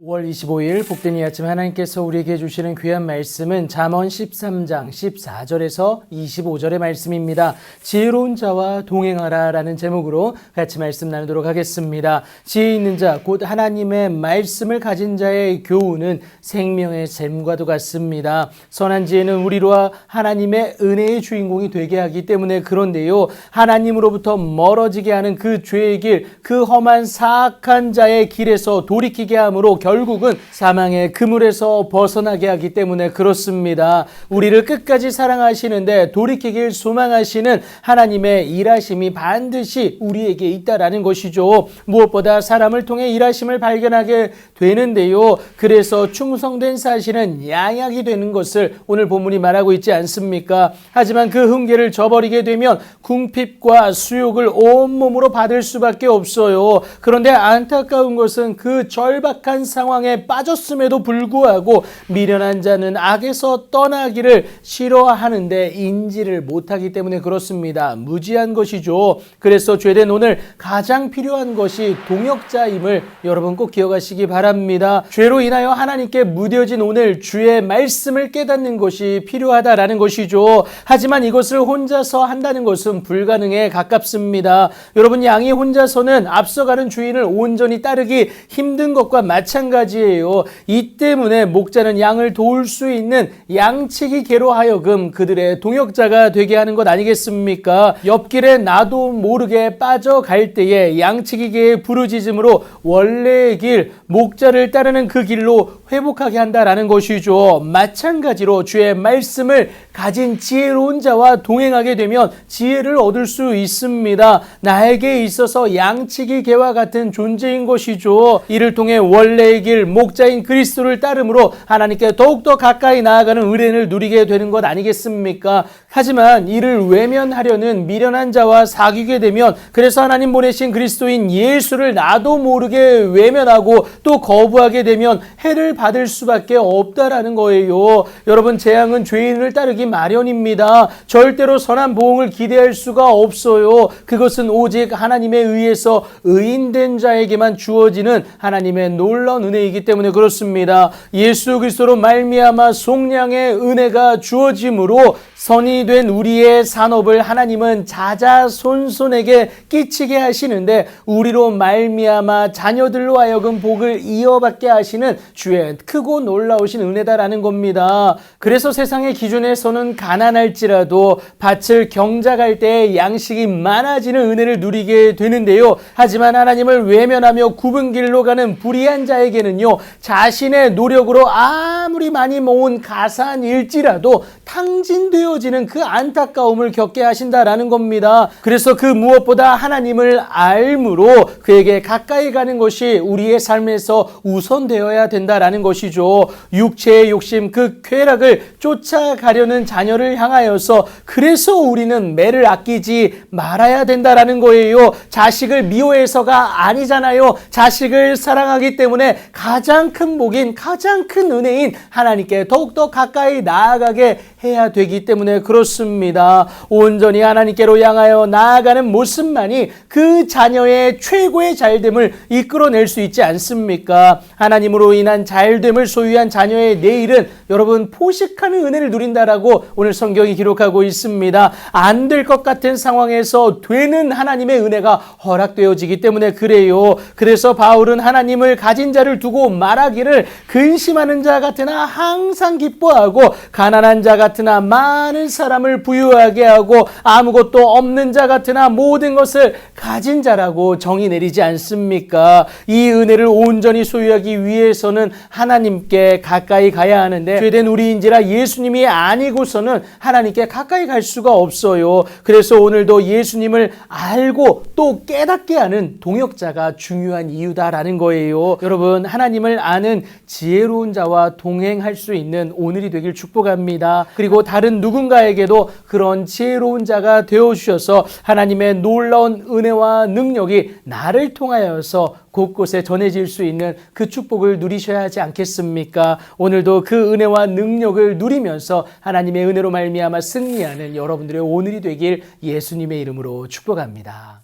5월 25일 복된 이 아침 하나님께서 우리에게 주시는 귀한 말씀은 잠언 13장 14절에서 25절의 말씀입니다. 지혜로운 자와 동행하라 라는 제목으로 같이 말씀 나누도록 하겠습니다. 지혜 있는 자, 곧 하나님의 말씀을 가진 자의 교훈은 생명의 샘과도 같습니다. 선한 지혜는 우리와 하나님의 은혜의 주인공이 되게 하기 때문에 그런데요, 하나님으로부터 멀어지게 하는 그 죄의 길, 그 험한 사악한 자의 길에서 돌이키게 함으로 결국은 사망의 그물에서 벗어나게 하기 때문에 그렇습니다. 우리를 끝까지 사랑하시는데 돌이키길 소망하시는 하나님의 일하심이 반드시 우리에게 있다라는 것이죠. 무엇보다 사람을 통해 일하심을 발견하게 되는데요, 그래서 충성된 사실은 양약이 되는 것을 오늘 본문이 말하고 있지 않습니까? 하지만 그 훈계를 저버리게 되면 궁핍과 수욕을 온몸으로 받을 수밖에 없어요. 그런데 안타까운 것은 그 절박한 상황에 빠졌음에도 불구하고 미련한 자는 악에서 떠나기를 싫어하는데 인지를 못하기 때문에 그렇습니다. 무지한 것이죠. 그래서 죄된 오늘 가장 필요한 것이 동역자임을 여러분 꼭 기억하시기 바랍니다. 죄로 인하여 하나님께 무뎌진 오늘 주의 말씀을 깨닫는 것이 필요하다라는 것이죠. 하지만 이것을 혼자서 한다는 것은 불가능에 가깝습니다. 여러분, 양이 혼자서는 앞서가는 주인을 온전히 따르기 힘든 것과 마찬가지예요. 이 때문에 목자는 양을 도울 수 있는 양치기 개로 하여금 그들의 동역자가 되게 하는 것 아니겠습니까? 옆길에 나도 모르게 빠져갈 때에 양치기 개의 부르짖음으로 원래의 길, 목자를 따르는 그 길로 회복하게 한다라는 것이죠. 마찬가지로 주의 말씀을 가진 지혜로운 자와 동행하게 되면 지혜를 얻을 수 있습니다. 나에게 있어서 양치기 개와 같은 존재인 것이죠. 이를 통해 원래의 길, 목자인 그리스도를 따름으로 하나님께 더욱더 가까이 나아가는 은혜를 누리게 되는 것 아니겠습니까? 하지만 이를 외면하려는 미련한 자와 사귀게 되면, 그래서 하나님 보내신 그리스도인 예수를 나도 모르게 외면하고 또 거부하게 되면 해를 받을 수밖에 없다라는 거예요. 여러분, 재앙은 죄인을 따르기 마련입니다. 절대로 선한 보응을 기대할 수가 없어요. 그것은 오직 하나님에 의해서 의인된 자에게만 주어지는 하나님의 놀라운 은혜이기 때문에 그렇습니다. 예수 그리스도로 말미암아 속량의 은혜가 주어짐으로 선이 된 우리의 산업을 하나님은 자자손손에게 끼치게 하시는데, 우리로 말미암아 자녀들로 하여금 복을 이어받게 하시는 주의 크고 놀라우신 은혜다라는 겁니다. 그래서 세상의 기준에서는 가난할지라도 밭을 경작할 때 양식이 많아지는 은혜를 누리게 되는데요, 하지만 하나님을 외면하며 굽은 길로 가는 불의한 자에게는요, 자신의 노력으로 아무리 많이 모은 가산일지라도 탕진되어지는 그 안타까움을 겪게 하신다라는 겁니다. 그래서 그 무엇보다 하나님을 알므로 그에게 가까이 가는 것이 우리의 삶에서 우선되어야 된다라는 것이죠. 육체의 욕심, 그 쾌락을 쫓아가려는 자녀를 향하여서 그래서 우리는 매를 아끼지 말아야 된다라는 거예요. 자식을 미워해서가 아니잖아요. 자식을 사랑하기 때문에 가장 큰 복인, 가장 큰 은혜인 하나님께 더욱더 가까이 나아가게 해야 되기 때문에 그렇습니다. 온전히 하나님께로 향하여 나아가는 모습만이 그 자녀의 최고의 잘됨을 이끌어낼 수 있지 않습니까? 하나님으로 인한 잘됨을 소유한 자녀의 내일은 여러분 포식하는 은혜를 누린다라고 오늘 성경이 기록하고 있습니다. 안 될 것 같은 상황에서 되는 하나님의 은혜가 허락되어지기 때문에 그래요. 그래서 바울은 하나님을 가진 자를 두고 말하기를, 근심하는 자 같으나 항상 기뻐하고 가난한 자 같으나 많은 사람을 부유하게 하고 아무것도 없는 자 같으나 모든 것을 가진 자라고 정의 내리지 않습니까? 이 은혜를 온전히 소유하기 위해서는 하나님께 가까이 가야 하는데, 죄된 우리인지라 예수님이 아니고서는 하나님께 가까이 갈 수가 없어요. 그래서 오늘도 예수님을 알고 또 깨닫게 하는 동역자가 중요한 이유다라는 거예요. 여러분, 하나님을 아는 지혜로운 자와 동행할 수 있는 오늘이 되길 축복합니다. 그리고 다른 누군가에게도 그런 지혜로운 자가 되어주셔서 하나님의 놀라운 은혜와 능력이 나를 통하여서 곳곳에 전해질 수 있는 그 축복을 누리셔야 하지 않겠습니까? 오늘도 그 은혜와 능력을 누리면서 하나님의 은혜로 말미암아 승리하는 여러분들의 오늘이 되길 예수님의 이름으로 축복합니다.